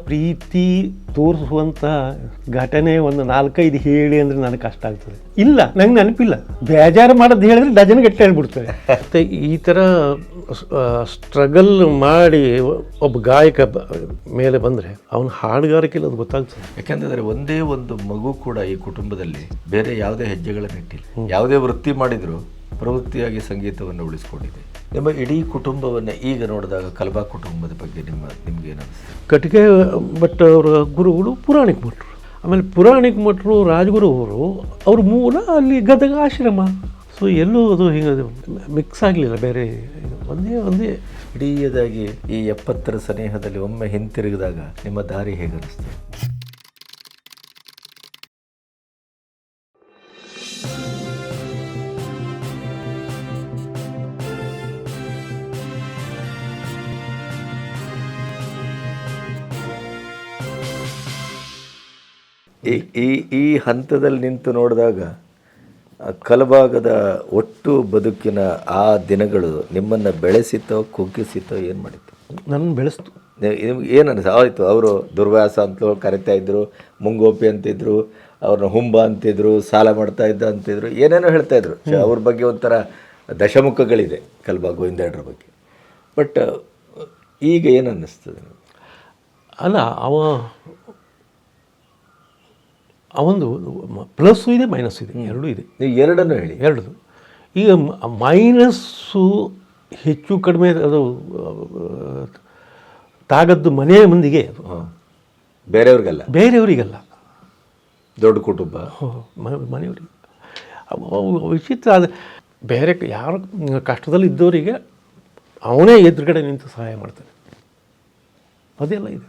ಪ್ರೀತಿ ತೋರಿಸುವಂಥ ಘಟನೆ ಒಂದು 4-5 ಹೇಳಿ ಅಂದರೆ ನನಗೆ ಕಷ್ಟ ಆಗ್ತದೆ. ಇಲ್ಲ, ನಂಗೆ ನೆನಪಿಲ್ಲ. ಬೇಜಾರು ಮಾಡೋದು ಹೇಳಿದ್ರೆ ಡಜನ್ ಗಟ್ಟಲೆ ಹೇಳ್ಬಿಡ್ತಾರೆ. ಮತ್ತು ಈ ಥರ ಸ್ಟ್ರಗಲ್ ಮಾಡಿ ಒಬ್ಬ ಗಾಯಕ ಮೇಲೆ ಬಂದರೆ ಅವನ ಹಾಡುಗಾರಿಕೆ ಅದು ಗೊತ್ತಾಗ್ತದೆ. ಯಾಕೆಂತಂದರೆ ಒಂದೇ ಒಂದು ಮಗು ಕೂಡ ಈ ಕುಟುಂಬದಲ್ಲಿ ಬೇರೆ ಯಾವುದೇ ಹೆಜ್ಜೆಗಳನ್ನು ಇಟ್ಟಿಲ್ಲ. ಯಾವುದೇ ವೃತ್ತಿ ಮಾಡಿದರೂ ಪ್ರವೃತ್ತಿಯಾಗಿ ಸಂಗೀತವನ್ನು ಉಳಿಸ್ಕೊಂಡಿದೆ. ನಿಮ್ಮ ಇಡೀ ಕುಟುಂಬವನ್ನು ಈಗ ನೋಡಿದಾಗ ಕಲಬಾ ಕುಟುಂಬದ ಬಗ್ಗೆ ನಿಮ್ಗೆ ಏನು ಅನಿಸ್ತದೆ? ಕಟ್ಟಿಗೆ ಭಟ್ ಅವರ ಗುರುಗಳು ಪುರಾಣಿಕ ಭಟ್ರು. ಆಮೇಲೆ ಪುರಾಣಿಕ ಭಟ್ರು ರಾಜಗುರು ಅವ್ರ ಮೂಲ ಅಲ್ಲಿ ಗದಗ ಆಶ್ರಮ. ಸೊ ಎಲ್ಲೂ ಅದು ಹಿಂಗೆ ಮಿಕ್ಸ್ ಆಗಲಿಲ್ಲ. ಬೇರೆ ಒಂದೇ ಇಡೀದಾಗಿ ಈ 70ರ ಸನೇಹದಲ್ಲಿ ಒಮ್ಮೆ ಹಿಂತಿರುಗಿದಾಗ ನಿಮ್ಮ ದಾರಿ ಹೇಗೆ ಅನಿಸ್ತದೆ? ಈ ಹಂತದಲ್ಲಿ ನಿಂತು ನೋಡಿದಾಗ ಕಲಬಾಗದ ಒಟ್ಟು ಬದುಕಿನ ಆ ದಿನಗಳು ನಿಮ್ಮನ್ನು ಬೆಳೆಸಿತೋ ಕುಗ್ಗಿಸಿತೋ ಏನು ಮಾಡಿತ್ತು? ನನ್ನ ಬೆಳೆಸ್ತು. ಏನು ಅನಿಸ ಆಯಿತು? ಅವರು ದುರ್ವ್ಯಾಸ ಅಂತ ಕರಿತಾ ಇದ್ರು, ಮುಂಗೋಪಿ ಅಂತಿದ್ರು, ಅವ್ರನ್ನ ಹುಂಬ ಅಂತಿದ್ರು, ಸಾಲ ಮಾಡ್ತಾ ಇದ್ದ ಅಂತಿದ್ರು, ಏನೇನೋ ಹೇಳ್ತಾ ಇದ್ರು. ಅವ್ರ ಬಗ್ಗೆ ಒಂಥರ ದಶಮುಖಗಳಿದೆ ಕಲಬಾ ಗೋವಿಂದಯ್ಯರ ಬಗ್ಗೆ. ಬಟ್ ಈಗ ಏನು ಅನ್ನಿಸ್ತದೆ? ಅಲ್ಲ, ಅವೊಂದು ಪ್ಲಸ್ಸು ಇದೆ, ಮೈನಸ್ಸು ಇದೆ, ಎರಡೂ ಇದೆ. ನೀವು ಎರಡನ್ನೂ ಹೇಳಿ. ಎರಡು. ಈಗ ಮೈನಸ್ಸು ಹೆಚ್ಚು ಕಡಿಮೆ ಅದು ತಾಗದ್ದು ಮನೆಯ ಮಂದಿಗೆ, ಅದು ಬೇರೆಯವರಿಗಲ್ಲ. ದೊಡ್ಡ ಕುಟುಂಬ ಮನೆಯವರಿಗೆ ವಿಚಿತ್ರ. ಅದು ಬೇರೆ ಯಾರು ಕಷ್ಟದಲ್ಲಿ ಇದ್ದವರಿಗೆ ಅವನೇ ಎದುರುಗಡೆ ನಿಂತು ಸಹಾಯ ಮಾಡ್ತಾನೆ. ಅದೆಲ್ಲ ಇದೆ.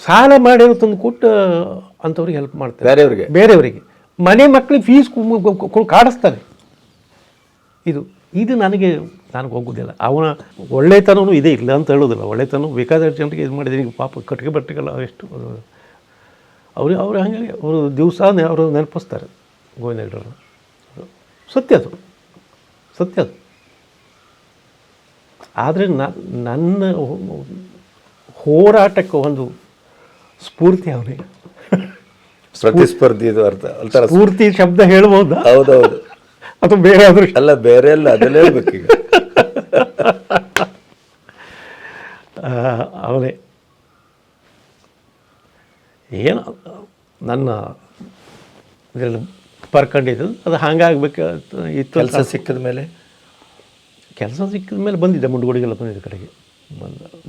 ಸಾಲ ಮಾಡಿರೋ ತಂದು ಕೊಟ್ಟು ಅಂಥವ್ರಿಗೆ ಹೆಲ್ಪ್ ಮಾಡ್ತಾರೆ. ಬೇರೆಯವರಿಗೆ ಮನೆ ಮಕ್ಕಳಿಗೆ ಫೀಸ್ ಕಾಡಿಸ್ತಾನೆ. ಇದು ನನಗೆ ಹೋಗೋದಿಲ್ಲ. ಅವನ ಒಳ್ಳೆತನವೂ ಇದೆ, ಇಲ್ಲ ಅಂತ ಹೇಳೋದಿಲ್ಲ. ಒಳ್ಳೆತನ ಬೇಕಾದ ಜನರಿಗೆ ಇದು ಮಾಡಿದ್ದೀನಿ. ಪಾಪ ಕಟ್ಟಿಗೆ ಬಟ್ಟೆಗೆಲ್ಲ ಎಷ್ಟು ಅವ್ರು ಹಾಗೆ ಅವರು ದಿವಸ ಅವರು ನೆನಪಿಸ್ತಾರೆ ಗೋವಿಂದಯ್ಯರವ್ರನ್ನ. ಸತ್ಯ ಅದು. ಆದರೆ ನನ್ನ ಹೋರಾಟಕ್ಕೆ ಒಂದು ಸ್ಫೂರ್ತಿ ಅವನಿಗೆ. ಪ್ರತಿಸ್ಪರ್ಧಿ ಇದು ಅರ್ಥ. ಸ್ಫೂರ್ತಿ ಶಬ್ದ ಹೇಳ್ಬೋದಾ? ಹೌದೌದು. ಅದು ಬೇರೆ ಆದ್ರೂ ಬೇರೆ ಅಲ್ಲ, ಅದನ್ನೇ ಹೇಳ್ಬೇಕೀಗ. ಅವನೇ ಏನು ನನ್ನ ಇದರಲ್ಲಿ ಪರ್ಕೊಂಡಿದ್ದು ಅದು ಹಾಗಾಗಬೇಕು ಇತ್ತು. ಕೆಲಸ ಸಿಕ್ಕಿದ ಮೇಲೆ ಬಂದಿದ್ದೆ. ಮುಂಡುಗೋಡಿಗೆಲ್ಲ ಬಂದಿದ್ದ ಕಡೆಗೆ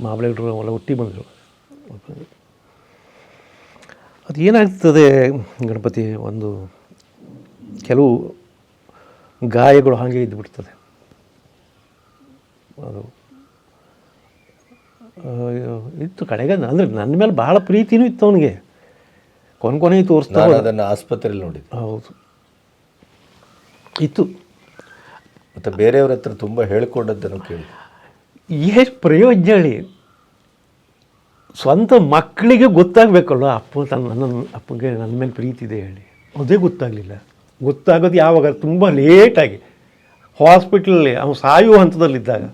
ಮಾಬಳೇಗರು ಅವೆಲ್ಲ ಒಟ್ಟಿಗೆ ಬಂದರು. ಅದು ಏನಾಗ್ತದೆ ಗಣಪತಿ, ಒಂದು ಕೆಲವು ಗಾಯಗಳು ಹಾಗೆ ಇದ್ದುಬಿಡ್ತದೆ. ಅದು ಇತ್ತು ಕಡೆಗೆ. ಅಂದರೆ ನನ್ನ ಮೇಲೆ ಭಾಳ ಪ್ರೀತಿನೂ ಇತ್ತು ಅವನಿಗೆ. ಕೊನೆಗೆ ತೋರಿಸ್ತಾರೆ. ಅದನ್ನು ಆಸ್ಪತ್ರೆಯಲ್ಲಿ ನೋಡಿದ್ದೆ. ಹೌದು, ಇತ್ತು. ಮತ್ತು ಬೇರೆಯವ್ರ ಹತ್ರ ತುಂಬ ಹೇಳಿಕೊಂಡದ್ದನ್ನು ಕೇಳಿ ಎಷ್ಟು ಪ್ರಯೋಜನ ಹೇಳಿ. ಸ್ವಂತ ಮಕ್ಕಳಿಗೆ ಗೊತ್ತಾಗಬೇಕಲ್ಲ, ಅಪ್ಪಗೆ ನನ್ನ ಮೇಲೆ ಪ್ರೀತಿ ಇದೆ ಹೇಳಿ. ಅದೇ ಗೊತ್ತಾಗಲಿಲ್ಲ. ಗೊತ್ತಾಗೋದು ಯಾವಾಗ? ತುಂಬ ಲೇಟಾಗಿ, ಹಾಸ್ಪಿಟ್ಲಲ್ಲಿ ಅವನು ಸಾಯುವ ಹಂತದಲ್ಲಿದ್ದಾಗ.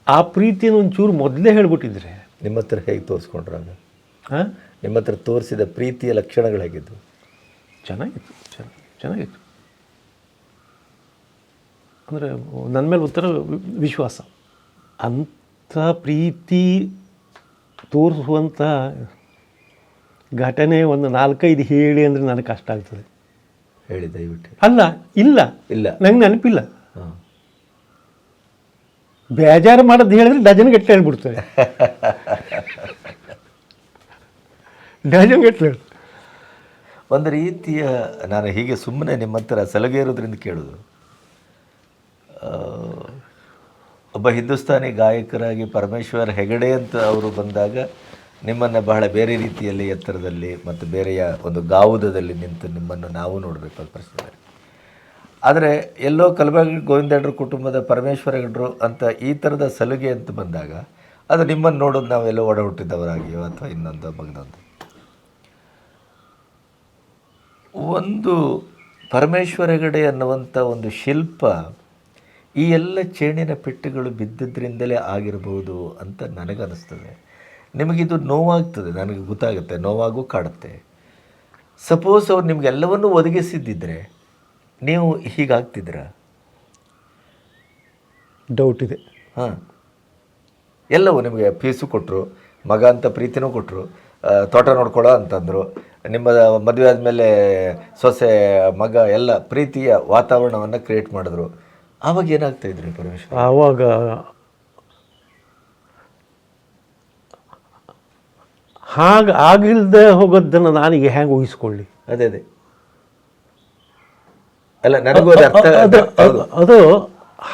ಆ ಪ್ರೀತಿಯನ್ನು ಒಂಚೂರು ಮೊದಲೇ ಹೇಳ್ಬಿಟ್ಟಿದ್ರೆ. ನಿಮ್ಮ ಹತ್ರ ಹೇಗೆ ತೋರಿಸ್ಕೊಂಡ್ರಾಗ? ಹಾಂ, ನಿಮ್ಮ ಹತ್ರ ತೋರಿಸಿದ ಪ್ರೀತಿಯ ಲಕ್ಷಣಗಳು ಹೇಗಿದ್ದು? ಚೆನ್ನಾಗಿತ್ತು. ಅಂದರೆ ನನ್ನ ಮೇಲೆ ಒಂಥರ ವಿಶ್ವಾಸ. ಅಂಥ ಪ್ರೀತಿ ತೋರಿಸುವಂಥ ಘಟನೆ ಒಂದು 4-5 ಹೇಳಿ ಅಂದರೆ ನನಗೆ ಕಷ್ಟ ಆಗ್ತದೆ. ಹೇಳಿ ದಯವಿಟ್ಟು. ಇಲ್ಲ, ನಂಗೆ ನೆನಪಿಲ್ಲ. ಬೇಜಾರು ಮಾಡೋದು ಹೇಳಿದ್ರೆ ಡಜನ್ ಗಟ್ಟಲೆ ಹೇಳ್ಬಿಡ್ತಾರೆ. ಡಜನ್ ಗಟ್ಟಲೆ. ಒಂದು ರೀತಿಯ, ನಾನು ಹೀಗೆ ಸುಮ್ಮನೆ ನಿಮ್ಮ ಹತ್ರ ಸಲಹೆ ಇರೋದ್ರಿಂದ ಕೇಳೋದು, ಒಬ್ಬ ಹಿಂದೂಸ್ತಾನಿ ಗಾಯಕರಾಗಿ ಪರಮೇಶ್ವರ್ ಹೆಗಡೆ ಅಂತ ಅವರು ಬಂದಾಗ ನಿಮ್ಮನ್ನು ಬಹಳ ಬೇರೆ ರೀತಿಯಲ್ಲಿ ಎತ್ತರದಲ್ಲಿ ಮತ್ತು ಬೇರೆಯ ಒಂದು ಗಾವುದದಲ್ಲಿ ನಿಂತು ನಿಮ್ಮನ್ನು ನಾವು ನೋಡಬೇಕು ಅದು ಪ್ರಶ್ನೆ. ಆದರೆ ಎಲ್ಲೋ ಕಲಬಾ ಗೋವಿಂದಯ್ಯರ ಕುಟುಂಬದ ಪರಮೇಶ್ವರ ಹೆಗಡರು ಅಂತ ಈ ಥರದ ಸಲುಗೆ ಅಂತ ಬಂದಾಗ ಅದು ನಿಮ್ಮನ್ನು ನೋಡೋದು ನಾವೆಲ್ಲೋ ಒಡ ಹುಟ್ಟಿದವರಾಗಿಯೋ ಅಥವಾ ಇನ್ನೊಂದು ಮಗನೊಂದು. ಒಂದು ಪರಮೇಶ್ವರ ಹೆಗಡೆ ಅನ್ನುವಂಥ ಒಂದು ಶಿಲ್ಪ ಈ ಎಲ್ಲ ಚೇಣಿನ ಪೆಟ್ಟುಗಳು ಬಿದ್ದಿದ್ದರಿಂದಲೇ ಆಗಿರ್ಬೋದು ಅಂತ ನನಗನ್ನಿಸ್ತದೆ. ನಿಮಗಿದು ನೋವಾಗ್ತದೆ, ನನಗೆ ಗೊತ್ತಾಗುತ್ತೆ, ನೋವಾಗೂ ಕಾಡುತ್ತೆ. ಸಪೋಸ್ ಅವ್ರು ನಿಮಗೆಲ್ಲವನ್ನೂ ಒದಗಿಸಿದ್ದಿದ್ರೆ ನೀವು ಹೀಗಾಗ್ತಿದ್ದೀರಾ? ಡೌಟ್ ಇದೆ. ಹಾಂ, ಎಲ್ಲವೂ ನಿಮಗೆ ಫೀಸು ಕೊಟ್ಟರು, ಮಗ ಅಂತ ಪ್ರೀತಿನೂ ಕೊಟ್ಟರು, ತೋಟ ನೋಡ್ಕೊಳ್ಳೋ ಅಂತಂದರು, ನಿಮ್ಮ ಮದುವೆ ಆದಮೇಲೆ ಸೊಸೆ ಮಗ ಎಲ್ಲ ಪ್ರೀತಿಯ ವಾತಾವರಣವನ್ನು ಕ್ರಿಯೇಟ್ ಮಾಡಿದ್ರು. ಆವಾಗ ಏನಾಗ್ತಾಯಿದ್ರಿ ಪರಮೇಶ್ವರ್? ಆವಾಗ ಹಾಗೆ ಆಗಿಲ್ಲದೆ ಹೋಗೋದನ್ನು ನಾನೀಗ ಹೆಂಗೆ ಊಹಿಸ್ಕೊಳ್ಳಿ? ಅದೇ ಅಲ್ಲ, ನನಗೂ ಅದು ಅರ್ಥ. ಅದು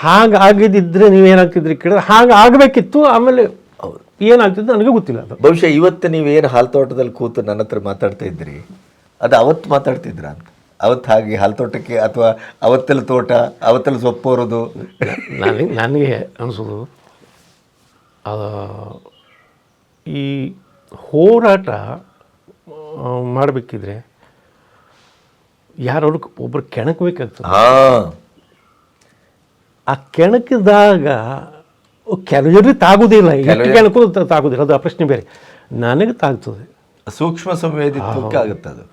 ಹಾಗೆ ಆಗಿದ್ದಿದ್ರೆ ನೀವೇನಾಗ್ತಿದ್ರಿ ಕೇಳಿದ್ರೆ ಹಾಗೆ ಆಗಬೇಕಿತ್ತು. ಆಮೇಲೆ ಏನಾಗ್ತಿದ್ದು ನನಗೆ ಗೊತ್ತಿಲ್ಲ. ಅದು ಬಹುಶಃ ಇವತ್ತು ನೀವೇನು ಹಾಲು ತೋಟದಲ್ಲಿ ಕೂತು ನನ್ನ ಹತ್ರ ಮಾತಾಡ್ತಾ ಇದ್ರಿ, ಅದು ಅವತ್ತು ಮಾತಾಡ್ತಿದ್ರ ಅಂತ. ಅವತ್ತು ಹಾಗೆ ಹಾಲು ತೋಟಕ್ಕೆ ಅಥವಾ ಅವತ್ತೆಲ್ಲ ತೋಟ, ಅವತ್ತೆಲ್ಲ ಸೊಪ್ಪು ಹೊರೋದು. ನನಗೆ ಅನಿಸೋದು ಈ ಹೋರಾಟ ಮಾಡಬೇಕಿದ್ರೆ ಯಾರವ್ರು ಒಬ್ಬರು ಕೆಣಕಬೇಕಾಗ್ತದೆ. ಆ ಕೆಣಕಿದಾಗ ಕೆಲವು ಜನರಿಗೆ ತಾಗೋದಿಲ್ಲ, ಎಷ್ಟು ಕೆಣಕು ತಾಗೋದಿಲ್ಲ, ಅದು ಆ ಪ್ರಶ್ನೆ ಬೇರೆ. ನನಗೆ ತಾಗ್ತದೆ, ಸೂಕ್ಷ್ಮ ಸಂವೇದಿತ್ವಕ್ಕೆ ಆಗುತ್ತೆ ಅದು.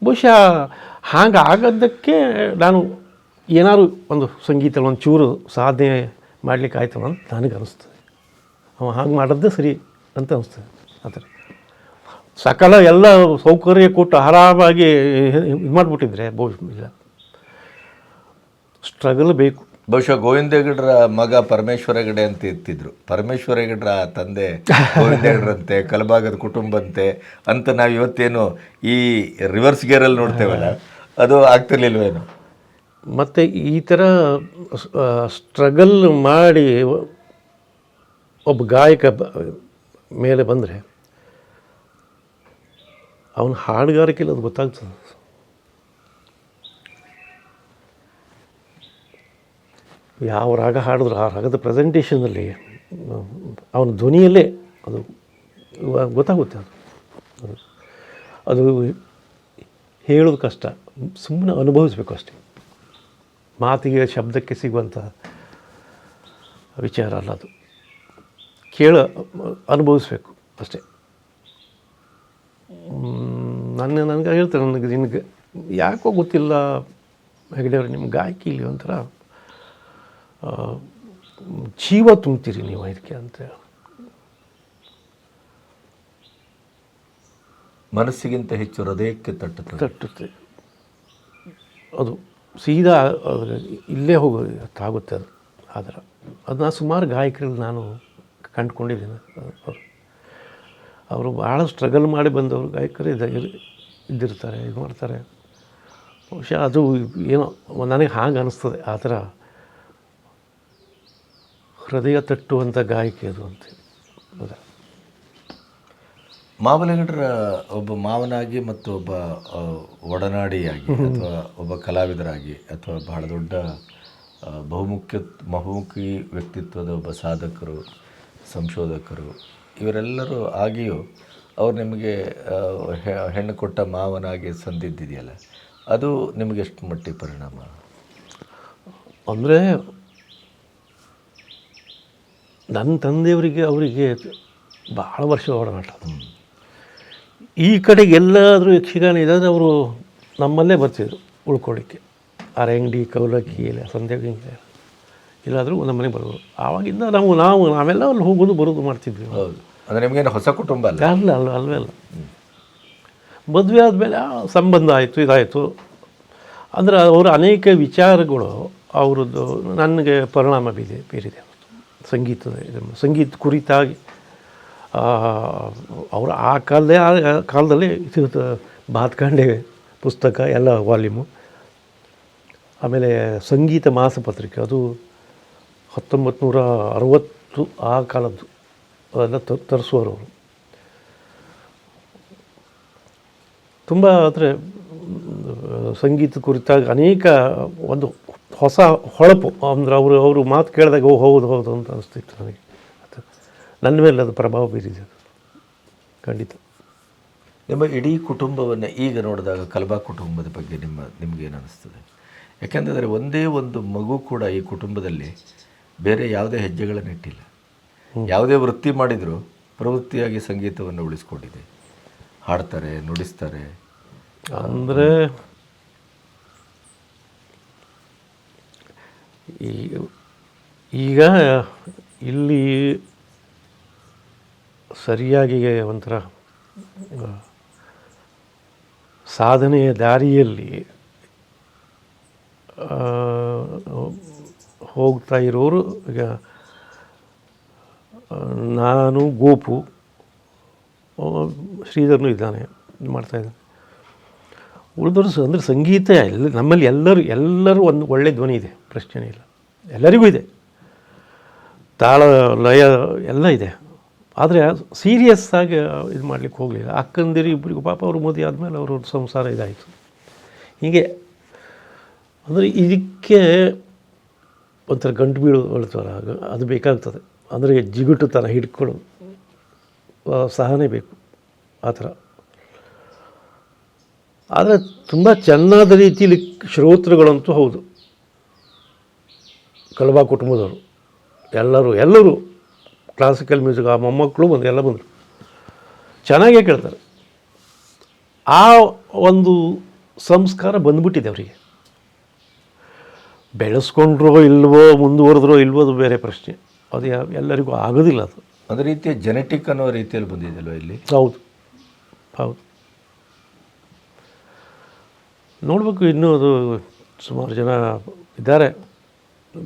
ಬಹುಶಃ ಹಾಗೆ ಆಗೋದಕ್ಕೆ ನಾನು ಏನಾದ್ರು ಒಂದು ಸಂಗೀತ ಒಂದು ಚೂರು ಸಾಧನೆ ಮಾಡಲಿಕ್ಕೆ ಆಯ್ತಲ್ಲ ಅಂತ ನನಗೆ ಅನಿಸ್ತದೆ. ಅವ ಹಾಗೆ ಮಾಡೋದೇ ಸರಿ ಅಂತ ಅನಿಸ್ತದೆ. ಆ ಥರ ಸಕಲ ಎಲ್ಲ ಸೌಕರ್ಯ ಕೊಟ್ಟು ಆರಾಮಾಗಿ ಇದು ಮಾಡಿಬಿಟ್ಟಿದ್ರೆ ಇಲ್ಲ, ಸ್ಟ್ರಗಲ್ ಬೇಕು. ಬಹುಶಃ ಗೋವಿಂದ ಹೆಗಡ್ರ ಮಗ ಪರಮೇಶ್ವರ ಹೆಗಡೆ ಅಂತ ಇರ್ತಿದ್ರು. ಪರಮೇಶ್ವರ ಹೆಗಡ್ರ ತಂದೆ ಗೋವಿಂದ ಹೆಗಡ್ರಂತೆ, ಕಲಬಾಗದ ಕುಟುಂಬಂತೆ ಅಂತ ನಾವು ಇವತ್ತೇನು ಈ ರಿವರ್ಸ್ ಗೇರಲ್ಲಿ ನೋಡ್ತೇವಲ್ಲ, ಅದು ಆಗ್ತಿರ್ಲಿಲ್ವೇನು? ಮತ್ತು ಈ ಥರ ಸ್ಟ್ರಗಲ್ ಮಾಡಿ ಒಬ್ಬ ಗಾಯಕ ಮೇಲೆ ಬಂದರೆ ಅವನ ಹಾಡುಗಾರಿಕೆಯಲ್ಲಿ ಅದು ಗೊತ್ತಾಗ್ತದೆ. ಯಾವ ರಾಗ ಹಾಡಿದ್ರು ಆ ರಾಗದ ಪ್ರೆಸೆಂಟೇಷನಲ್ಲಿ ಅವನ ಧ್ವನಿಯಲ್ಲೇ ಅದು ಗೊತ್ತಾಗುತ್ತೆ. ಅದು ಅದು ಹೇಳೋದು ಕಷ್ಟ, ಸುಮ್ಮನೆ ಅನುಭವಿಸ್ಬೇಕು ಅಷ್ಟೇ. ಮಾತಿಗೆ ಶಬ್ದಕ್ಕೆ ಸಿಗುವಂಥ ವಿಚಾರ ಅಲ್ಲ ಅದು, ಅನುಭವಿಸ್ಬೇಕು ಅಷ್ಟೇ. ನನಗೆ ಹೇಳ್ತಾರೆ, ನಿನಗೆ ಯಾಕೋ ಗೊತ್ತಿಲ್ಲ ಹೆಗಡೆಯವ್ರು, ನಿಮ್ಮ ಗಾಯಕಿ ಇಲ್ಲಿ ಒಂಥರ ಜೀವ ತುಂಬ್ತೀರಿ ನೀವು ಇದಕ್ಕೆ ಅಂತ. ಮನಸ್ಸಿಗಿಂತ ಹೆಚ್ಚು ಹೃದಯಕ್ಕೆ ತಟ್ಟುತ್ತೆ. ಅದು ಸೀದಾ ಇಲ್ಲೇ ಆಗುತ್ತೆ ಅದು. ಆದರೆ ಅದನ್ನ ಸುಮಾರು ಗಾಯಕರಲ್ಲಿ ನಾನು ಕಂಡುಕೊಂಡಿದ್ದೀನಿ. ಅವರು ಭಾಳ ಸ್ಟ್ರಗಲ್ ಮಾಡಿ ಬಂದವರು ಗಾಯಕರು ಇದ್ದಿರ್ತಾರೆ, ಇದು ಮಾಡ್ತಾರೆ. ಬಹುಶಃ ಅದು ಏನೋ ನನಗೆ ಹಾಗೆ ಅನ್ನಿಸ್ತದೆ. ಆ ಥರ ಹೃದಯ ತಟ್ಟುವಂಥ ಗಾಯಕಿ ಅದು ಅಂತ. ಮಾವಲಗಡ್ರ ಒಬ್ಬ ಮಾವನಾಗಿ ಮತ್ತು ಒಬ್ಬ ಒಡನಾಡಿಯಾಗಿ ಅಥವಾ ಒಬ್ಬ ಕಲಾವಿದರಾಗಿ ಅಥವಾ ಬಹಳ ದೊಡ್ಡ ಬಹುಮುಖಿ ವ್ಯಕ್ತಿತ್ವದ ಒಬ್ಬ ಸಾಧಕರು, ಸಂಶೋಧಕರು, ಇವರೆಲ್ಲರೂ ಆಗಿಯೂ ಅವ್ರು ನಿಮಗೆ ಹೆಣ್ಣು ಕೊಟ್ಟ ಮಾವನಾಗಿ ಸಂದಿದ್ದಿದೆಯಲ್ಲ, ಅದು ನಿಮಗೆ ಎಷ್ಟು ಮಟ್ಟಿಗೆ ಪರಿಣಾಮ? ಅಂದರೆ ನನ್ನ ತಂದೆಯವರಿಗೆ ಅವರಿಗೆ ಭಾಳ ವರ್ಷ ಒಡನಾಟ. ಈ ಕಡೆಗೆ ಎಲ್ಲಾದರೂ ಯಕ್ಷಗಾನ ಇದಾದರೆ ಅವರು ನಮ್ಮಲ್ಲೇ ಬರ್ತಿದ್ರು ಉಳ್ಕೊಳ್ಳಿಕ್ಕೆ. ಅರಂಗಡಿ, ಕೌಲಕ್ಕಿ, ಇಲ್ಲ ಸಂಧ್ಯಾಗಿ ಇಲ್ಲಾದರೂ ನಮ್ಮ ಮನೆಗೆ ಬರೋದು. ಆವಾಗಿಂದ ನಾವೆಲ್ಲ ಅಲ್ಲಿ ಹೋಗೋದು ಬರೋದು ಮಾಡ್ತಿದ್ವಿ. ಹೌದು, ಅಂದರೆ ನಿಮಗೇನು ಹೊಸ ಕುಟುಂಬ ಅಲ್ಲ? ಅಲ್ವೇ ಅಲ್ಲ. ಮದುವೆ ಆದಮೇಲೆ ಸಂಬಂಧ ಆಯಿತು, ಇದಾಯಿತು. ಅಂದರೆ ಅವರ ಅನೇಕ ವಿಚಾರಗಳು ಅವ್ರದ್ದು ನನಗೆ ಪರಿಣಾಮ ಬೀರಿದೆ. ಸಂಗೀತ ಕುರಿತಾಗಿ ಅವರು ಆ ಕಾಲದಲ್ಲಿ ಬಾತ್ಕಾಂಡೆ ಪುಸ್ತಕ ಎಲ್ಲ ವಾಲ್ಯೂಮು, ಆಮೇಲೆ ಸಂಗೀತ ಮಾಸಪತ್ರಿಕೆ, ಅದು 1960 ಆ ಕಾಲದ್ದು, ಅದೆಲ್ಲ ತರಿಸುವರು ಅವರು. ತುಂಬ ಅಂದರೆ ಸಂಗೀತ ಕುರಿತಾಗಿ ಅನೇಕ ಒಂದು ಹೊಸ ಹೊಳಪು. ಅಂದರೆ ಅವರು ಮಾತು ಕೇಳಿದಾಗ ಹೌದು ಅಂತ ಅನಿಸ್ತಿತ್ತು ನನಗೆ. ನನ್ನ ಮೇಲೆ ಅದು ಪ್ರಭಾವ ಬೀರಿದೆ ಖಂಡಿತ. ನಿಮ್ಮ ಇಡೀ ಕುಟುಂಬವನ್ನು ಈಗ ನೋಡಿದಾಗ ಕಲಬಾ ಕುಟುಂಬದ ಬಗ್ಗೆ ನಿಮಗೇನು ಅನ್ನಿಸ್ತದೆ? ಯಾಕೆಂತಂದರೆ ಒಂದೇ ಒಂದು ಮಗು ಕೂಡ ಈ ಕುಟುಂಬದಲ್ಲಿ ಬೇರೆ ಯಾವುದೇ ಹೆಜ್ಜೆಗಳನ್ನು ಇಟ್ಟಿಲ್ಲ. ಯಾವುದೇ ವೃತ್ತಿ ಮಾಡಿದರೂ ಪ್ರವೃತ್ತಿಯಾಗಿ ಸಂಗೀತವನ್ನು ಉಳಿಸ್ಕೊಂಡಿದೆ. ಹಾಡ್ತಾರೆ, ನುಡಿಸ್ತಾರೆ. ಅಂದರೆ ಈಗ ಇಲ್ಲಿ ಸರಿಯಾಗಿ ಒಂಥರ ಸಾಧನೆಯ ದಾರಿಯಲ್ಲಿ ಹೋಗ್ತಾ ಇರೋರು ಈಗ ನಾನು, ಗೋಪು, ಶ್ರೀಧರ್ನು ಇದ್ದಾನೆ, ಮಾಡ್ತಾಯಿದ್ದಾನೆ. ಉಳಿದವರು ಅಂದರೆ ಸಂಗೀತ ನಮ್ಮಲ್ಲಿ ಎಲ್ಲರೂ ಒಂದು ಒಳ್ಳೆಯ ಧ್ವನಿ ಇದೆ, ಪ್ರಶ್ನೆ ಇಲ್ಲ, ಎಲ್ಲರಿಗೂ ಇದೆ, ತಾಳ ಲಯ ಎಲ್ಲ ಇದೆ. ಆದರೆ ಸೀರಿಯಸ್ ಆಗಿ ಇದು ಮಾಡಲಿಕ್ಕೆ ಹೋಗಲಿಲ್ಲ. ಅಕ್ಕಂದಿರು ಇಬ್ಬರಿಗೂ ಪಾಪ ಅವರು ಮದುವೆ ಆದಮೇಲೆ ಅವ್ರ ಸಂಸಾರ ಇದಾಯಿತು. ಹೀಗೆ ಅಂದರೆ ಇದಕ್ಕೆ ಒಂಥರ ಗಂಟು ಬೀಳುತ್ತಲ್ಲ, ಅದು ಬೇಕಾಗ್ತದೆ. ಅಂದರೆ ಜಿಗುಟುತನ ಹಿಡ್ಕೊಳ್ಳೋದು, ಸಹನೆ ಬೇಕು ಆ ಥರ. ಆದರೆ ತುಂಬ ಚೆನ್ನಾದ ರೀತಿಯಲ್ಲಿ ಶ್ರೋತೃಗಳಂತೂ ಹೌದು, ಕಲಬಾ ಕುಟುಂಬದವರು ಎಲ್ಲರೂ ಕ್ಲಾಸಿಕಲ್ ಮ್ಯೂಸಿಕ್, ಆ ಮೊಮ್ಮಕ್ಕಳು ಬಂದು ಎಲ್ಲ ಬಂದರು, ಚೆನ್ನಾಗೇ ಕೇಳ್ತಾರೆ. ಆ ಒಂದು ಸಂಸ್ಕಾರ ಬಂದ್ಬಿಟ್ಟಿದೆ ಅವರಿಗೆ. ಬೆಳೆಸ್ಕೊಂಡ್ರೋ ಇಲ್ವೋ, ಮುಂದುವರೆದ್ರೋ ಇಲ್ವೋ, ಅದು ಬೇರೆ ಪ್ರಶ್ನೆ. ಅದು ಎಲ್ಲರಿಗೂ ಆಗೋದಿಲ್ಲ. ಅದು ಒಂದು ರೀತಿಯ ಜೆನೆಟಿಕ್ ಅನ್ನೋ ರೀತಿಯಲ್ಲಿ ಬಂದಿದೆಯಲ್ವ ಇಲ್ಲಿ? ಹೌದು. ನೋಡಬೇಕು, ಇನ್ನೂ ಅದು ಸುಮಾರು ಜನ ಇದ್ದಾರೆ,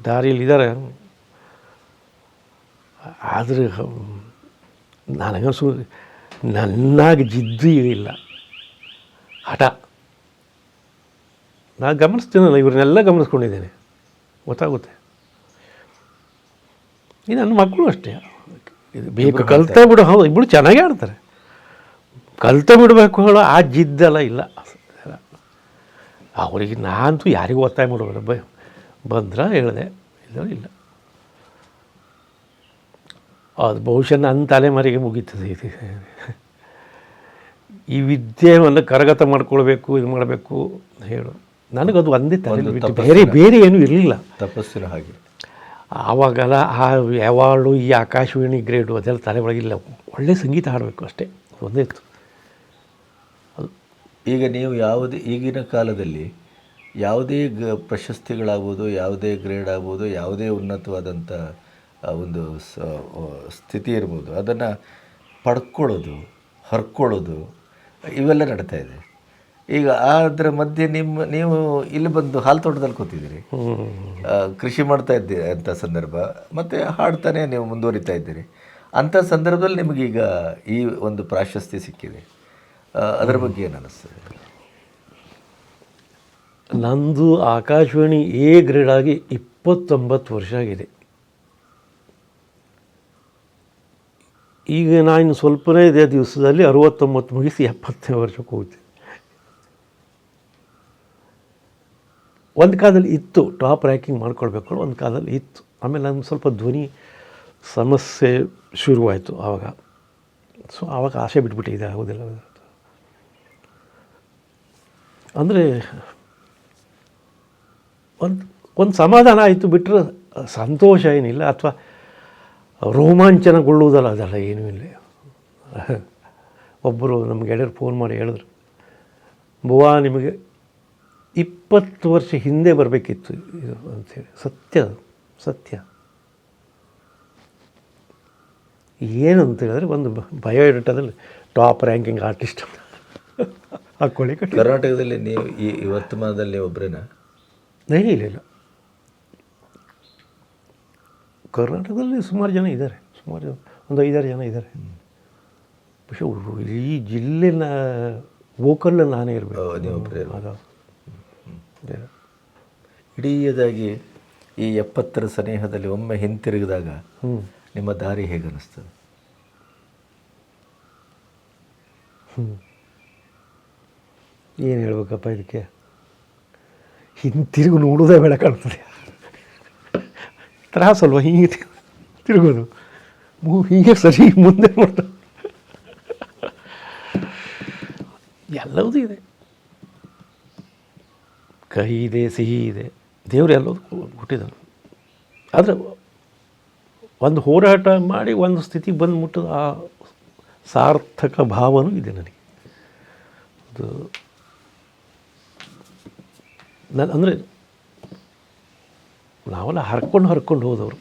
ದಾರಿಯಲ್ಲಿದ್ದಾರೆ. ಆದರೆ ನನಗನ್ಸು ನನ್ನಾಗಿ ಜಿದ್ದು ಇಲ್ಲ, ಹಠ. ನಾನು ಗಮನಿಸ್ತೀನಲ್ಲ, ಇವ್ರನ್ನೆಲ್ಲ ಗಮನಿಸ್ಕೊಂಡಿದ್ದೇನೆ, ಗೊತ್ತಾಗುತ್ತೆ. ಈ ನನ್ನ ಮಕ್ಕಳು ಅಷ್ಟೇ, ಇದು ಬೇಕು ಕಲಿತೇ ಬಿಡು. ಹೌದು, ಇಬ್ಬರು ಚೆನ್ನಾಗೇ ಆಡ್ತಾರೆ, ಕಲಿತೇ ಬಿಡಬೇಕು ಹೇಳೋ ಆ ಜಿದ್ದೆಲ್ಲ ಇಲ್ಲ ಅವರಿಗೆ. ನಾನಂತೂ ಯಾರಿಗೂ ಒತ್ತಾಯ ಮಾಡೋಲ್ಲ, ಬಂದ್ರೆ ಹೇಳಿದೆ, ಇಲ್ಲ. ಅದು ಬಹುಶಃ ನನ್ನ ತಲೆಮಾರಿಗೆ ಮುಗೀತದೆ. ಇದು ಈ ವಿದ್ಯೆಯನ್ನು ಕರಗತ ಮಾಡ್ಕೊಳ್ಬೇಕು, ಇದು ಮಾಡಬೇಕು ಹೇಳು. ನನಗದು ಒಂದೇ ತಲೆ ಬಿಟ್ಟು ಬೇರೆ ಏನೂ ಇರಲಿಲ್ಲ. ತಪಸ್ಸಿನ ಹಾಗೆ ಆವಾಗೆಲ್ಲ ಆ ಯಾವಾಗಲೂ ಈ ಆಕಾಶವಾಣಿ ಗ್ರೇಡು ಅದೆಲ್ಲ ತಲೆ ಒಳಗಿಲ್ಲ. ಒಳ್ಳೆ ಸಂಗೀತ ಹಾಡಬೇಕು ಅಷ್ಟೇ, ಒಂದೇ ಇತ್ತು ಅದು. ಈಗ ನೀವು ಈಗಿನ ಕಾಲದಲ್ಲಿ ಯಾವುದೇ ಪ್ರಶಸ್ತಿಗಳಾಗ್ಬೋದು, ಯಾವುದೇ ಗ್ರೇಡ್ ಆಗ್ಬೋದು, ಯಾವುದೇ ಉನ್ನತವಾದಂಥ ಒಂದು ಸ್ಥಿತಿ ಇರ್ಬೋದು, ಅದನ್ನು ಪಡ್ಕೊಳ್ಳೋದು, ಹರ್ಕೊಳ್ಳೋದು ಇವೆಲ್ಲ ನಡೀತಾ ಇದೆ. ಈಗ ಅದರ ಮಧ್ಯೆ ನೀವು ಇಲ್ಲಿ ಬಂದು ಹಾಲು ತೋಟದಲ್ಲಿ ಕೂತಿದ್ದೀರಿ, ಕೃಷಿ ಮಾಡ್ತಾ ಇದ್ದೀರಿ ಅಂಥ ಸಂದರ್ಭ, ಮತ್ತು ಹಾಡ್ತಾನೆ ನೀವು ಮುಂದುವರಿತಾ ಇದ್ದೀರಿ. ಅಂಥ ಸಂದರ್ಭದಲ್ಲಿ ನಿಮಗೀಗ ಈ ಒಂದು ಪ್ರಾಶಸ್ತ್ಯ ಸಿಕ್ಕಿದೆ, ಅದರ ಬಗ್ಗೆ ಏನು ಅನ್ನಿಸ್ತದೆ? ನಂದು ಆಕಾಶವಾಣಿ ಎ ಗ್ರೇಡ್ ಆಗಿ 29 ವರ್ಷ ಆಗಿದೆ. ಈಗ ನಾನು ಸ್ವಲ್ಪನೇ ಇದೆ ದಿವಸದಲ್ಲಿ 69 ಮುಗಿಸಿ 70ನೇ ವರ್ಷಕ್ಕೆ ಹೋಗ್ತೀನಿ. ಒಂದು ಕಾಲದಲ್ಲಿ ಇತ್ತು ಟಾಪ್ ರ್ಯಾಂಕಿಂಗ್ ಮಾಡ್ಕೊಳ್ಬೇಕು, ಒಂದು ಕಾಲದಲ್ಲಿ ಇತ್ತು. ಆಮೇಲೆ ನನಗೆ ಸ್ವಲ್ಪ ಧ್ವನಿ ಸಮಸ್ಯೆ ಶುರುವಾಯಿತು ಆವಾಗ. ಸೊ ಆವಾಗ ಆಸೆ ಬಿಟ್ಬಿಟ್ಟಿದೆ, ಆಗೋದಿಲ್ಲ. ಅಂದರೆ ಒಂದು ಸಮಾಧಾನ ಆಯಿತು ಬಿಟ್ಟರೆ ಸಂತೋಷ ಏನಿಲ್ಲ, ಅಥವಾ ರೋಮಾಂಚನಗೊಳ್ಳುವುದಲ್ಲ, ಅದೆಲ್ಲ ಏನೂ ಇಲ್ಲ. ಒಬ್ಬರು ನಮ್ಮ ಗೆಳೆಯರು ಫೋನ್ ಮಾಡಿ ಹೇಳಿದ್ರು, ಬುವಾ ನಿಮಗೆ 20 ವರ್ಷ ಹಿಂದೆ ಬರಬೇಕಿತ್ತು ಇದು ಅಂಥೇಳಿ. ಸತ್ಯ ಏನಂತ ಹೇಳಿದ್ರೆ, ಒಂದು ಬಯೋಡೇಟಾದಲ್ಲಿ ಟಾಪ್ ರ್ಯಾಂಕಿಂಗ್ ಆರ್ಟಿಸ್ಟ್ ಹಾಕ್ಕೊಳ್ಳಿ. ಕರ್ನಾಟಕದಲ್ಲಿ ನೀವು ಈ ವರ್ತಮಾನದಲ್ಲಿ ಒಬ್ಬರೇನಾ? ಇಲ್ಲ, ಕರ್ನಾಟಕದಲ್ಲಿ ಸುಮಾರು ಜನ ಇದ್ದಾರೆ, ಒಂದು 5-6 ಜನ ಇದ್ದಾರೆ. പക്ഷേ ಈ ಜಿಲ್ಲೆನ ವೋಕಲ್ ನಾನೇ ಇರಬೇಕು. ಇಡೀದಾಗಿ ಈ 70ರ ಸನೇಹದಲ್ಲಿ ಒಮ್ಮೆ ಹಿಂತಿರುಗಿದಾಗ ನಿಮ್ಮ ದಾರಿ ಹೇಗೆ ಅನ್ನಿಸ್ತದೆ? ಏನು ಹೇಳ್ಬೇಕಪ್ಪ ಇದಕ್ಕೆ, ಹಿಂತಿರುಗಿ ನೋಡೋದೇ ಬೇಡ ಕಾಣ್ತದೆ. ತ್ರಾಸಲ್ವ ಹೀಗೆ ತಿರುಗೋದು, ಹೀಗೆ ಸರಿ ಮುಂದೆ ನೋಡ್ತಾ ಎಲ್ಲವೂ ಇದೆ. ಕಹಿ ಇದೆ, ಸಿಹಿ ಇದೆ, ದೇವರು ಎಲ್ಲದಕ್ಕೂ ಕೊಟ್ಟಿದ್ದಾನೆ. ಆದರೆ ಒಂದು ಹೋರಾಟ ಮಾಡಿ ಒಂದು ಸ್ಥಿತಿಗೆ ಬಂದು ಮುಟ್ಟದ ಆ ಸಾರ್ಥಕ ಭಾವನೂ ಇದೆ ನನಗೆ. ಅದು ನಾನು ಅಂದರೆ ನಾವೆಲ್ಲ ಹರ್ಕೊಂಡು ಹೋದವರು,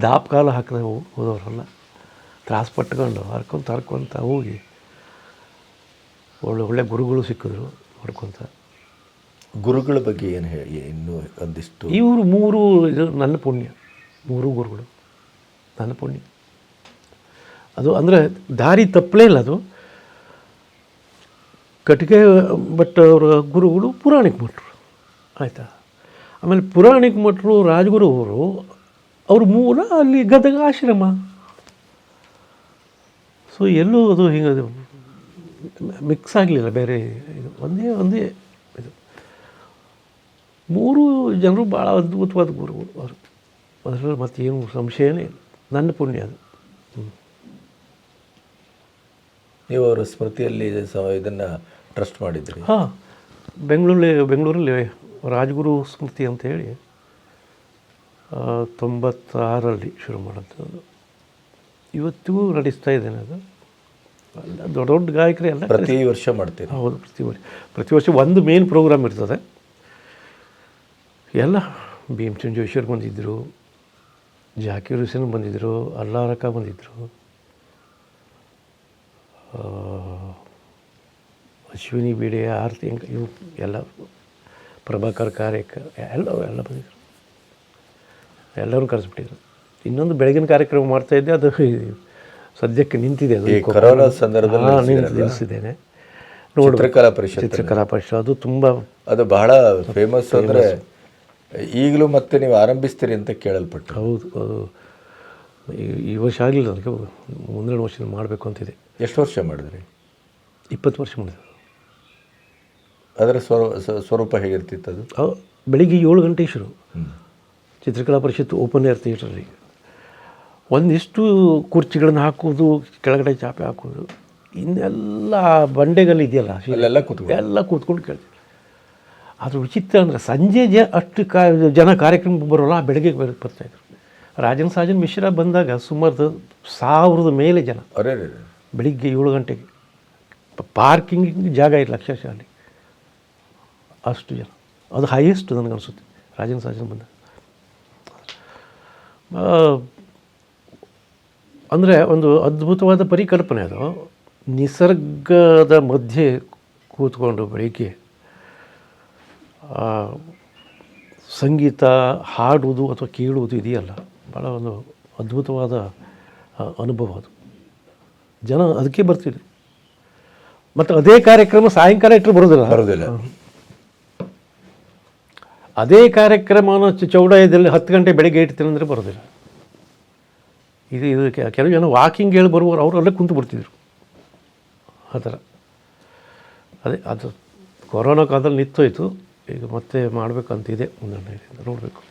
ದಾಪಕಾಲ ಹಾಕಿದ ಹೋದವರಲ್ಲ, ತ್ರಾಸು ಪಟ್ಕೊಂಡು ಹರ್ಕೊಂತ ಹೋಗಿ ಒಳ್ಳೆ ಗುರುಗಳು ಸಿಕ್ಕಿದ್ರು ಹೊಡ್ಕೊತ. ಗುರುಗಳ ಬಗ್ಗೆ ಏನು ಹೇಳಿ, ಇನ್ನೂ ಒಂದಿಷ್ಟು. ಇವರು 3 ಇದು ನನ್ನ ಪುಣ್ಯ, 3 ಗುರುಗಳು ನನ್ನ ಪುಣ್ಯ. ಅದು ಅಂದರೆ ದಾರಿ ತಪ್ಪಲೇ ಇಲ್ಲ. ಅದು ಕಟ್ಟಿಗೆ ಭಟ್ ಅವರ ಗುರುಗಳು ಪುರಾಣಿಕ ಮಠರು, ಆಯಿತಾ. ಆಮೇಲೆ ಪುರಾಣಿಕ ಮಠರು ರಾಜಗುರು ಅವ್ರ ಮೂಲ ಅಲ್ಲಿ ಗದಗ ಆಶ್ರಮ. ಸೊ ಎಲ್ಲೂ ಅದು ಹಿಂಗೆ ಮಿಕ್ಸ್ ಆಗಲಿಲ್ಲ, ಬೇರೆ ಇದು ಒಂದೇ ಇದು. 3 ಜನರು ಭಾಳ ಅದ್ಭುತವಾದ ಗುರುಗಳು ಅವರು, ಅದರಲ್ಲಿ ಮತ್ತೇನು ಸಂಶಯನೇ ಇಲ್ಲ. ನನ್ನ ಪುಣ್ಯ ಅದು. ನೀವು ಅವರ ಸ್ಮೃತಿಯಲ್ಲಿ ಇದನ್ನು ಟ್ರಸ್ಟ್ ಮಾಡಿದ್ರಿ? ಹಾಂ, ಬೆಂಗಳೂರಲ್ಲಿ ರಾಜಗುರು ಸ್ಮೃತಿ ಅಂತೇಳಿ 96ರಲ್ಲಿ ಶುರು ಮಾಡೋದು. ಇವತ್ತಿಗೂ ನಡೆಸ್ತಾ ಇದ್ದೇನೆ. ಅದು ಎಲ್ಲ ದೊಡ್ಡ ದೊಡ್ಡ ಗಾಯಕರೇ ಎಲ್ಲ ಪ್ರತಿ ವರ್ಷ ಮಾಡ್ತೀವಿ. ಹೌದು, ಪ್ರತಿ ವರ್ಷ ಒಂದು ಮೇನ್ ಪ್ರೋಗ್ರಾಮ್ ಇರ್ತದೆ. ಎಲ್ಲ ಭೀಮಸೇನ್ ಜೋಶಿಯವ್ರು ಬಂದಿದ್ದರು, ಜಾಕೀರ್ ಹುಸೇನ್ ಬಂದಿದ್ದರು, ಅಲ್ಲಾರಕ ಬಂದಿದ್ದರು, ಅಶ್ವಿನಿ ಬೀಡೆ, ಆರತಿ, ಇವು ಎಲ್ಲ, ಪ್ರಭಾಕರ್ ಕಾರ್ಯಕ ಎಲ್ಲ ಬಂದಿದ್ದರು. ಎಲ್ಲರೂ ಕರೆಸ್ಬಿಟ್ಟಿದ್ರು. ಇನ್ನೊಂದು ಬೆಳಗಿನ ಕಾರ್ಯಕ್ರಮ ಮಾಡ್ತಾಯಿದ್ದೆ, ಅದು ಸದ್ಯಕ್ಕೆ ನಿಂತಿದೆ. ಅದು ಕೊರೋನಾ ಸಂದರ್ಭದಲ್ಲಿ ನಿಲ್ಲಿಸಿದ್ದೇನೆ. ಚಿತ್ರಕಲಾ ಪರಿಷತ್ ಅದು ತುಂಬ, ಅದು ಬಹಳ ಫೇಮಸ್. ಅಂದರೆ ಈಗಲೂ ಮತ್ತೆ ನೀವು ಆರಂಭಿಸ್ತೀರಿ ಅಂತ ಕೇಳಲ್ಪಟ್ಟು. ಹೌದು, ಅದು ಈ ವರ್ಷ ಆಗಲಿಲ್ಲ, ನನಗೆ ಮುಂದಿನ ವರ್ಷದಲ್ಲಿ ಮಾಡಬೇಕು ಅಂತಿದೆ. ಎಷ್ಟು ವರ್ಷ ಮಾಡಿದ್ರಿ? 20 ವರ್ಷ ಮಾಡಿದೆ. ಅದರ ಸ್ವರೂಪ ಹೇಗಿರ್ತಿತ್ತು? ಅದು ಬೆಳಿಗ್ಗೆ 7 ಗಂಟೆಗೆ ಶುರು. ಚಿತ್ರಕಲಾ ಪರಿಷತ್ತು ಓಪನ್ ಏರ್ ಥಿಯೇಟ್ರಲ್ಲಿ ಒಂದಿಷ್ಟು ಕುರ್ಚಿಗಳನ್ನು ಹಾಕೋದು, ಕೆಳಗಡೆ ಚಾಪೆ ಹಾಕೋದು, ಇನ್ನೆಲ್ಲ ಬಂಡೆಗಳು ಇದೆಯಲ್ಲ ಎಲ್ಲ ಕೂತ್ಕೊಂಡು ಕೇಳ್ತೀವಿ. ಅದು ವಿಚಿತ್ರ ಅಂದರೆ ಸಂಜೆ ಅಷ್ಟು ಜನ ಕಾರ್ಯಕ್ರಮ ಬರೋಲ್ಲ, ಬೆಳಗ್ಗೆ ಬರ್ತಾಯಿದ್ರು. ರಾಜನ್ ಸಾಜನ್ ಮಿಶ್ರಾ ಬಂದಾಗ ಸುಮಾರು 1000 ಮೇಲೆ ಜನ ಬೆಳಿಗ್ಗೆ 7 ಗಂಟೆಗೆ. ಪಾರ್ಕಿಂಗ್ ಜಾಗ ಇಲ್ಲ ಅಕ್ಷರಶಃ ಅಲ್ಲಿ, ಅಷ್ಟು ಜನ. ಅದು ಹೈಯೆಸ್ಟ್ ನನಗನ್ಸುತ್ತೆ ರಾಜನ್ ಸಾಜನ್ ಬಂದಾಗ. ಅಂದರೆ ಒಂದು ಅದ್ಭುತವಾದ ಪರಿಕಲ್ಪನೆ ಅದು. ನಿಸರ್ಗದ ಮಧ್ಯೆ ಕೂತ್ಕೊಂಡು ಬೆಳಿಗ್ಗೆ ಸಂಗೀತ ಹಾಡುವುದು ಅಥವಾ ಕೇಳುವುದು ಇದೆಯಲ್ಲ, ಭಾಳ ಒಂದು ಅದ್ಭುತವಾದ ಅನುಭವ ಅದು. ಜನ ಅದಕ್ಕೆ ಬರ್ತಿದ್ರು. ಮತ್ತು ಅದೇ ಕಾರ್ಯಕ್ರಮ ಸಾಯಂಕಾಲ ಇಟ್ಟರು ಬರೋದಿಲ್ಲ. ಅದೇ ಕಾರ್ಯಕ್ರಮನ ಚೌಡಾಯದಲ್ಲಿ 10 ಗಂಟೆ ಬೆಳಗ್ಗೆ ಇಡ್ತೀನಿ ಅಂದರೆ ಬರೋದಿಲ್ಲ. ಇದು ಕೆಲವು ಜನ ವಾಕಿಂಗ್ ಹೇಳಿ ಬರುವವರು ಅವರು ಅಲ್ಲೇ ಕುಂತು ಬರ್ತಿದ್ರು. ಆ ಥರ ಅದು ಕೊರೋನಾ ಕಾಲದಲ್ಲಿ ನಿಂತೋಯ್ತು. ಈಗ ಮತ್ತೆ ಮಾಡಬೇಕಂತಿದೆ, ಮುಂದೆ ನೋಡಬೇಕು.